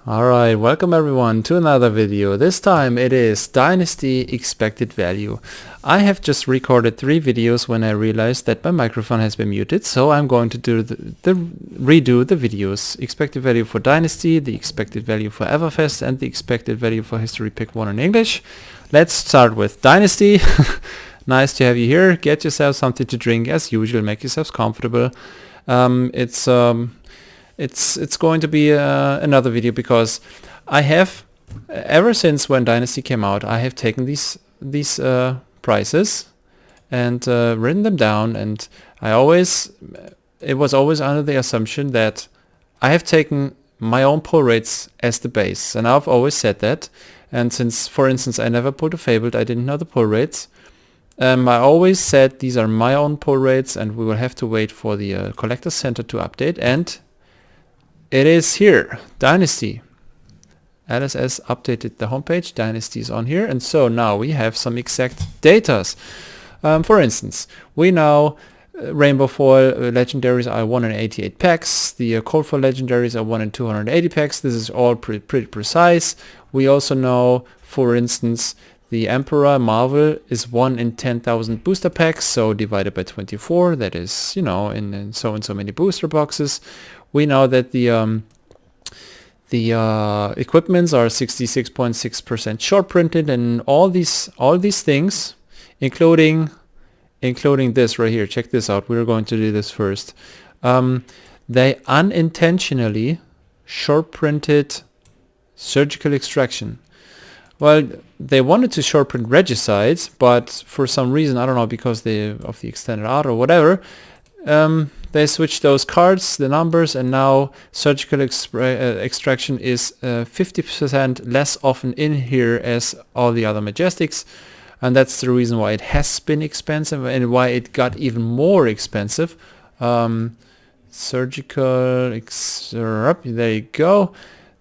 Alright, welcome everyone to another video. This time it is Dynasty expected value. I have just recorded 3 videos when I realized that my microphone has been muted, so I'm going to do redo the videos. Expected value for Dynasty, the expected value for Everfest, and the expected value for History Pick 1 in English. Let's start with Dynasty. Nice to have you here. Get yourself something to drink as usual, make yourselves comfortable. It's going to be another video because I have, ever since when Dynasty came out, I have taken these prices and written them down, and it was always under the assumption that I have taken my own pull rates as the base, and I've always said that. And since, for instance, I never pulled a Fabled, I didn't know the pull rates. I always said these are my own pull rates, and we will have to wait for the Collectors Center to update. And it is here, Dynasty. LSS updated the homepage, Dynasty is on here, and so now we have some exact datas. For instance, we know Rainbow Foil legendaries are 1 in 88 packs, the Cold Foil legendaries are 1 in 280 packs. This is all pretty precise. We also know, for instance, the Emperor Marvel is 1 in 10,000 booster packs, so divided by 24, that is, you know, in so and so many booster boxes. We know that the equipments are 66.6% short printed, and all these things, including this right here. Check this out. We're going to do this first. They unintentionally short printed surgical extraction. Well, they wanted to short print regicide, but for some reason, I don't know, because of the extended art or whatever, they switched those cards, the numbers, and now surgical extraction is 50% less often in here as all the other Majestics, and that's the reason why it has been expensive and why it got even more expensive. Surgical there you go.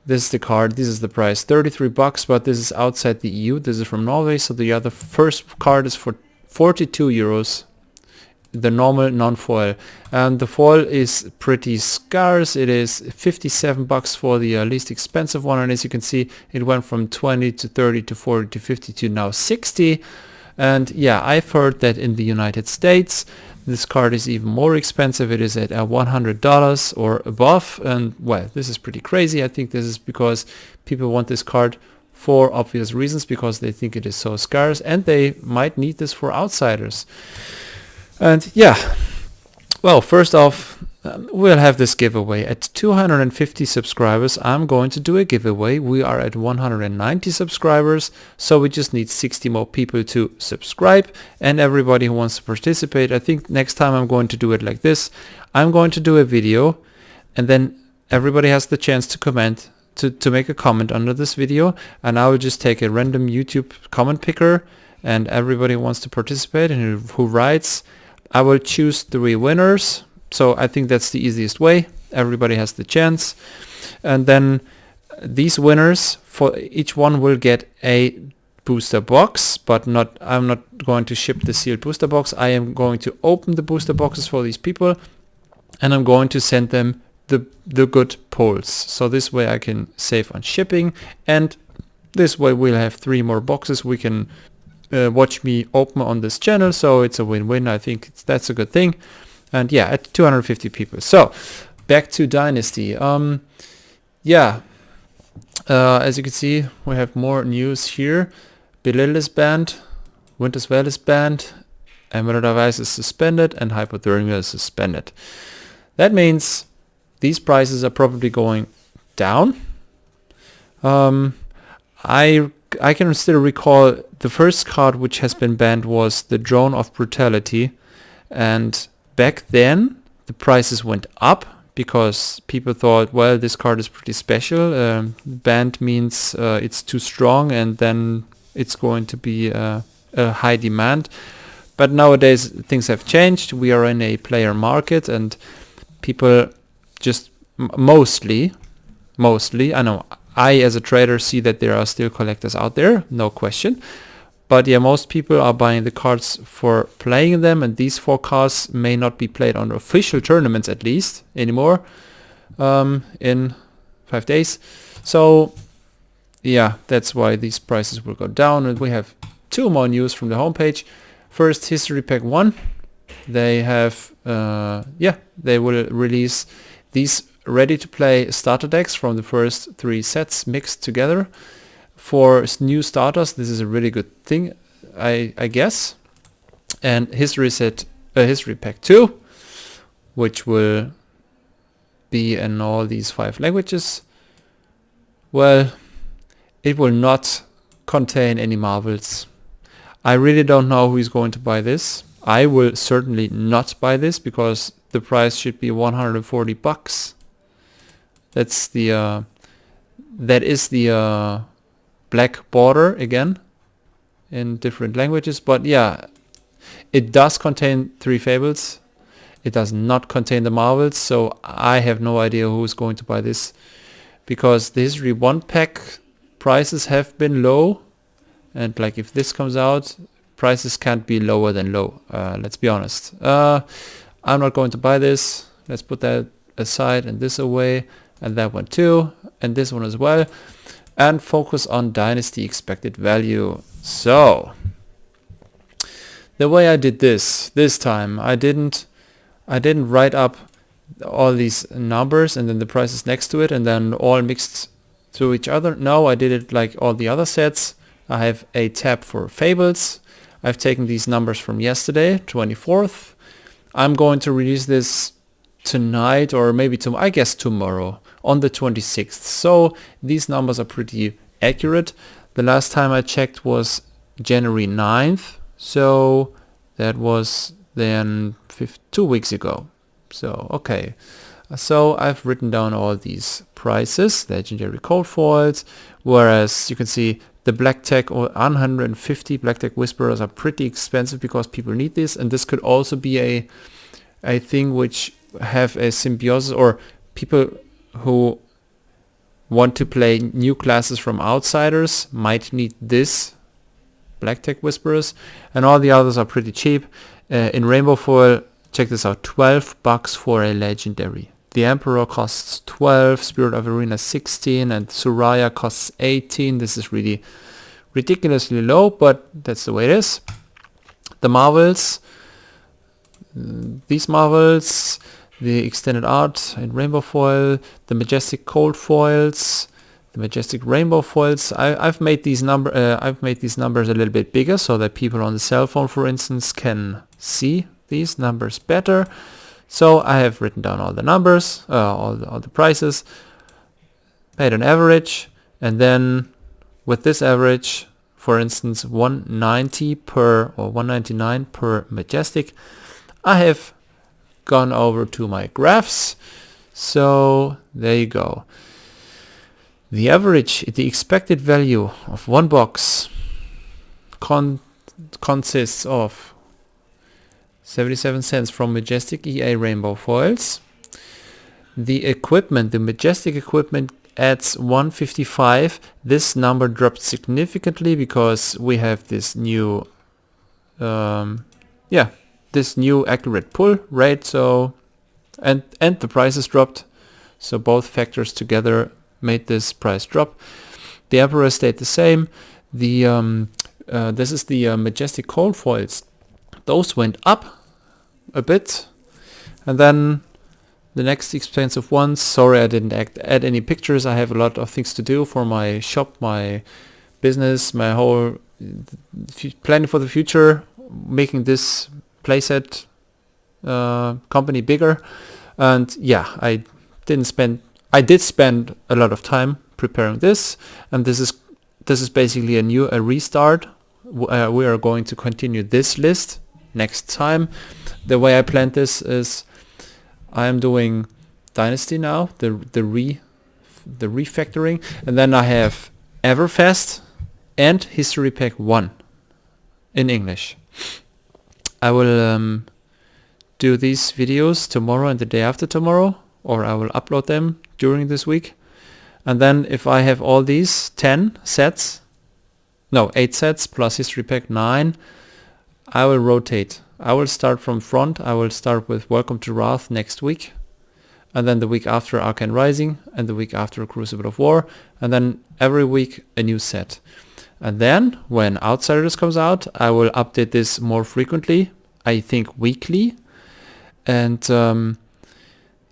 This is the card. This is the price, 33 bucks, but this is outside the EU. This is from Norway, so the other first card is for 42 euros. The normal non-foil, and the foil is pretty scarce. It is 57 bucks for the least expensive one, and as you can see, it went from 20 to 30 to 40 to 50 to now 60. And yeah, I've heard that in the United States this card is even more expensive. It is at $100 or above, and well, this is pretty crazy. I think this is because people want this card for obvious reasons, because they think it is so scarce, and they might need this for outsiders. And yeah, well, first off, we'll have this giveaway. At 250 subscribers, I'm going to do a giveaway. We are at 190 subscribers, so we just need 60 more people to subscribe, and everybody who wants to participate. I think next time I'm going to do it like this. I'm going to do a video, and then everybody has the chance to comment, to make a comment under this video, and I will just take a random YouTube comment picker, and everybody who wants to participate and who writes, I will choose 3 winners. So I think that's the easiest way. Everybody has the chance. And then these winners, for each one, will get a booster box, but I'm not going to ship the sealed booster box. I am going to open the booster boxes for these people, and I'm going to send them the good pulls. So this way I can save on shipping, and this way we'll have 3 more boxes we can watch me open on this channel, so it's a win-win. I think that's a good thing. And yeah, at 250 people. So back to Dynasty. Yeah, as you can see, we have more news here. Belil is banned, Winter's Veil is banned, Emerald Device is suspended, and Hypothermia is suspended. That means these prices are probably going down. I can still recall the first card which has been banned was the Drone of Brutality, and back then the prices went up because people thought, well, this card is pretty special. Banned means it's too strong, and then it's going to be a high demand. But nowadays things have changed. We are in a player market, and people just mostly, I know I as a trader see that there are still collectors out there, no question. But yeah, most people are buying the cards for playing them, and these 4 cards may not be played on official tournaments at least anymore in 5 days. So yeah, that's why these prices will go down. And we have 2 more news from the homepage. First, History Pack 1. They have, they will release these ready-to-play starter decks from the first 3 sets mixed together. For new starters, this is a really good thing, I guess. And History Pack 2, which will be in all these 5 languages. Well, it will not contain any marvels. I really don't know who is going to buy this. I will certainly not buy this because the price should be 140 bucks. That's the that is the black border again in different languages. But yeah, it does contain 3 fables. It does not contain the marvels, so I have no idea who's going to buy this, because the History 1 pack prices have been low, and like if this comes out, prices can't be lower than low. Let's be honest. I'm not going to buy this. Let's put that aside and this away, and that one too, and this one as well, and focus on Dynasty expected value. So the way I did this time, I didn't write up all these numbers and then the prices next to it and then all mixed to each other. No, I did it like all the other sets. I have a tab for Fables. I've taken these numbers from yesterday, 24th. I'm going to release this tonight, or maybe I guess tomorrow on the 26th. So these numbers are pretty accurate. The last time I checked was January 9th. So that was then 2 weeks ago. So okay. So I've written down all these prices, legendary code foils, whereas you can see the Black Tech or 150 Black Tech Whisperers are pretty expensive because people need this, and this could also be a thing which have a symbiosis, or people who want to play new classes from outsiders might need this Black Tech Whisperers, and all the others are pretty cheap. In Rainbow Foil, check this out, 12 bucks for a legendary. The Emperor costs 12, Spirit of Arena 16, and Suraya costs 18. This is really ridiculously low, but that's the way it is. The Marvels, these Marvels, the extended art in Rainbow Foil, the Majestic Cold Foils, the Majestic Rainbow Foils. I've made these numbers a little bit bigger so that people on the cell phone, for instance, can see these numbers better. So I have written down all the numbers, all the prices, made an average, and then with this average, for instance, 190 per or 199 per Majestic, I have gone over to my graphs. So there you go. The average, the expected value of one box consists of 77 cents from Majestic EA Rainbow Foils. The equipment, the Majestic equipment, adds 155. This number dropped significantly because we have this new this new accurate pull rate, so and the prices dropped, so both factors together made this price drop. The Emperor stayed the same. The this is the Majestic Cold Foils. Those went up a bit, and then the next expensive ones, sorry I didn't add any pictures. I have a lot of things to do for my shop, my business, my whole planning for the future, making this playset company bigger. And yeah, I did spend a lot of time preparing this, and this is basically a restart. We are going to continue this list next time. The way I planned this is I am doing Dynasty now, the refactoring, and then I have Everfest and History Pack 1 in English. I will do these videos tomorrow and the day after tomorrow, or I will upload them during this week. And then if I have all these 8 sets plus History Pack 9, I will rotate. I will start from front. I will start with Welcome to Wrath next week. and then the week after Arcane Rising, and the week after Crucible of War, and then every week a new set. And then when Outsiders comes out, I will update this more frequently, I think weekly. And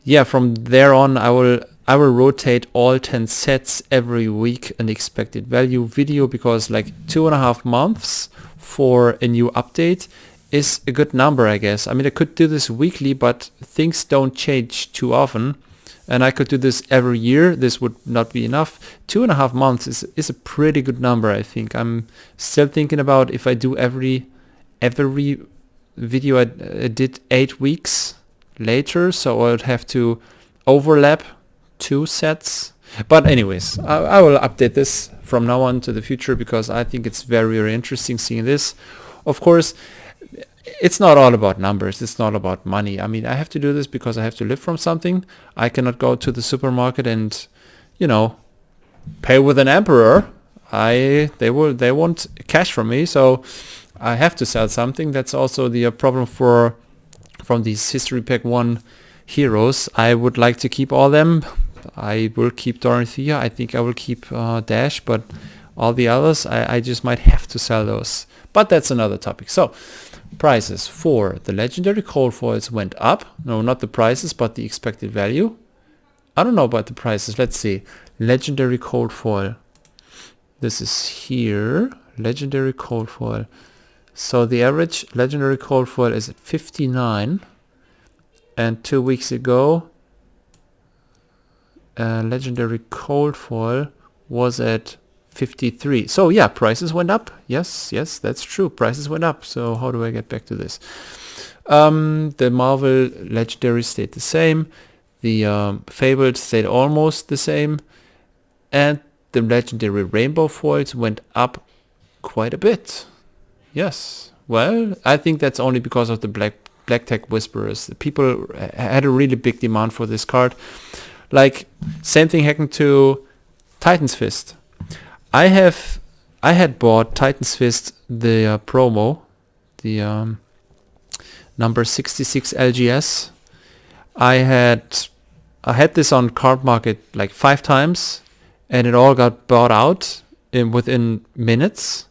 yeah, from there on I will rotate all 10 sets every week an expected value video, because like 2.5 months for a new update is a good number, I guess. I mean, I could do this weekly, but things don't change too often. And I could do this every year. This would not be enough. 2.5 months is a pretty good number, I think. I'm still thinking about if I do every video I did 8 weeks later, so I would have to overlap 2 sets. But anyways, I will update this from now on to the future, because I think it's very, very interesting seeing this. Of course, it's not all about numbers. It's not about money. I mean, I have to do this because I have to live from something. I cannot go to the supermarket and, you know, pay with an emperor. They want cash from me, so I have to sell something. That's also the problem from these History Pack 1 heroes. I would like to keep all them. I will keep Dorothea. I think I will keep Dash, but all the others, I just might have to sell those. But that's another topic. So, prices for the legendary cold foils went up. No, not the prices, but the expected value. I don't know about the prices. Let's see. Legendary cold foil. This is here. Legendary cold foil. So the average legendary cold foil is at 59. And 2 weeks ago, legendary cold foil was at 53. So yeah, prices went up. Yes, that's true. Prices went up. So how do I get back to this? The Marvel legendary stayed the same. The Fables stayed almost the same. And the legendary rainbow foils went up quite a bit. Yes. Well, I think that's only because of the Black Tech Whisperers. The people had a really big demand for this card. Like, same thing happened to Titan's Fist. I had bought Titan's Fist, the promo, the number 66 LGS. I had this on Card Market like 5 times, and it all got bought out within minutes.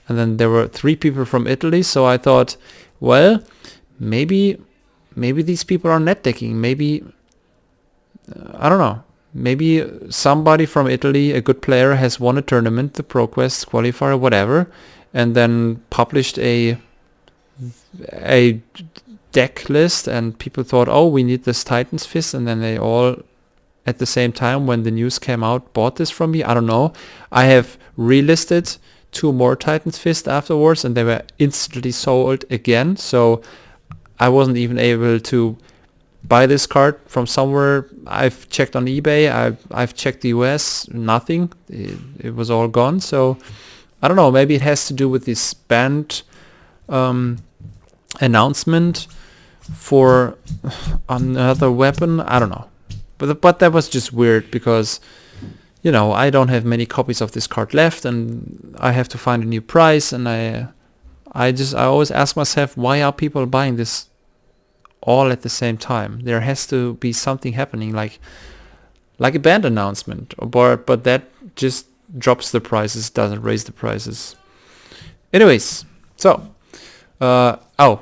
And then there were 3 people from Italy, so I thought, well, maybe these people are net decking. Maybe I don't know. Maybe somebody from Italy, a good player, has won a tournament, the ProQuest qualifier, whatever, and then published a deck list, and people thought, oh, we need this Titan's Fist, and then they all, at the same time, when the news came out, bought this from me. I don't know. I have relisted 2 more Titan's Fist afterwards, and they were instantly sold again, so I wasn't even able to buy this card from somewhere. I've checked on eBay, I've checked the US, nothing. It was all gone. So I don't know, maybe it has to do with this banned announcement for another weapon. I don't know, but that was just weird, because you know, I don't have many copies of this card left, and I have to find a new price, and I always ask myself, why are people buying this all at the same time? There has to be something happening, like a band announcement, but that just drops the prices, doesn't raise the prices. Anyways, so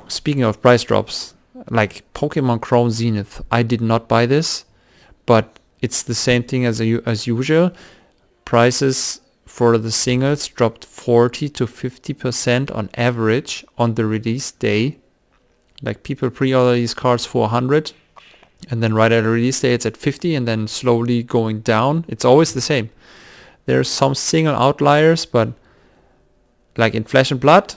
speaking of price drops, like Pokemon Chrome Zenith, I did not buy this, but it's the same thing as usual. Prices for the singles dropped 40 to 50% on average on the release day. Like, people pre-order these cards for 100, and then right at the release day it's at 50, and then slowly going down. It's always the same. There's some single outliers, but like in Flesh and Blood,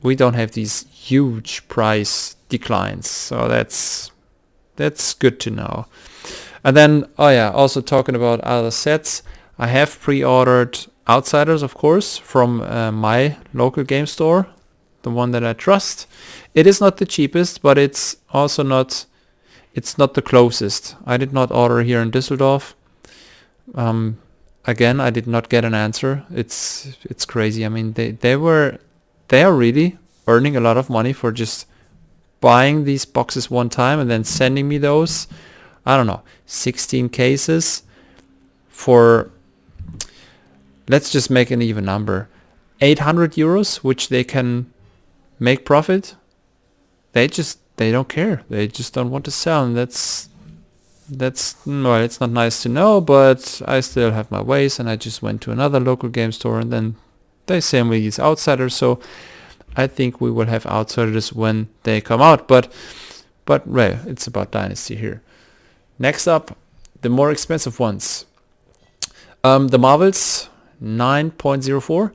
we don't have these huge price declines. So that's good to know. And then, also talking about other sets, I have pre-ordered Outsiders, of course, from my local game store, the one that I trust. It is not the cheapest, but it's also not the closest. I did not order here in Düsseldorf. Again, I did not get an answer. It's crazy. I mean, they are really earning a lot of money for just buying these boxes one time and then sending me those. I don't know, 16 cases for, let's just make an even number, 800 euros, which they can make profit. They don't care. They just don't want to sell, and that's well, it's not nice to know, but I still have my ways, and I just went to another local game store, and then they send me these outsiders. So I think we will have outsiders when they come out, but well, it's about Dynasty here. Next up, the more expensive ones. The Marvels 9.04.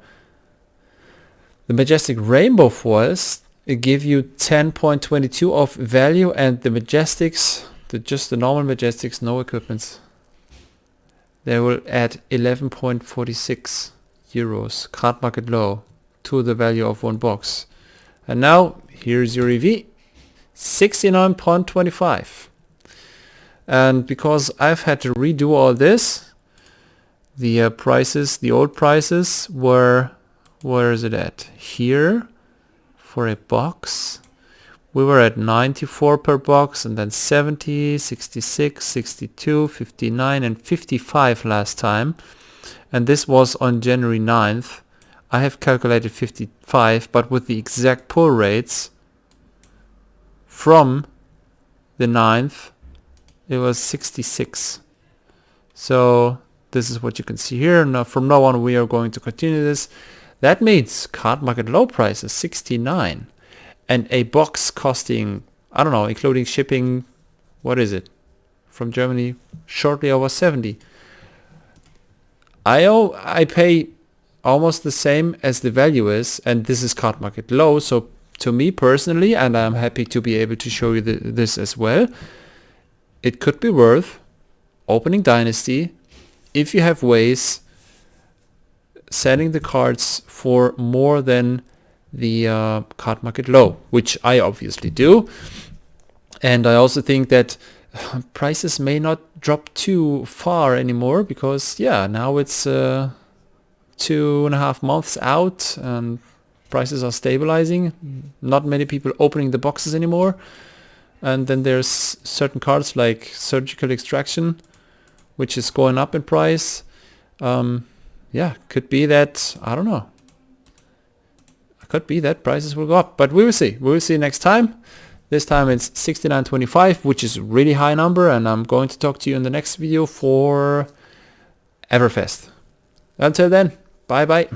The Majestic Rainbow Forest, it give you 10.22 of value, and the Majestics, just the normal Majestics, no equipments, they will add 11.46 euros, card market low, to the value of one box. And now here's your EV, 69.25. And because I've had to redo all this, the prices, the old prices were, where is it at? Here, for a box, we were at 94 per box, and then 70, 66, 62, 59 and 55 last time. And this was on January 9th. I have calculated 55, but with the exact pull rates from the 9th, it was 66. So this is what you can see here. Now from now on we are going to continue this. That means card market low price is 69, and a box costing, I don't know, including shipping, what is it, from Germany, shortly over 70. I pay almost the same as the value is, and this is card market low. So to me personally, and I'm happy to be able to show you this as well, it could be worth opening Dynasty if you have ways selling the cards for more than the card market low, which I obviously do. And I also think that prices may not drop too far anymore, because yeah, now it's 2.5 months out and prices are stabilizing. Not many people opening the boxes anymore. And then there's certain cards like Surgical Extraction, which is going up in price. Yeah, could be that, I don't know, could be that prices will go up, but we will see. We will see next time. This time it's 69.25, which is a really high number, and I'm going to talk to you in the next video for Everfest. Until then, bye bye.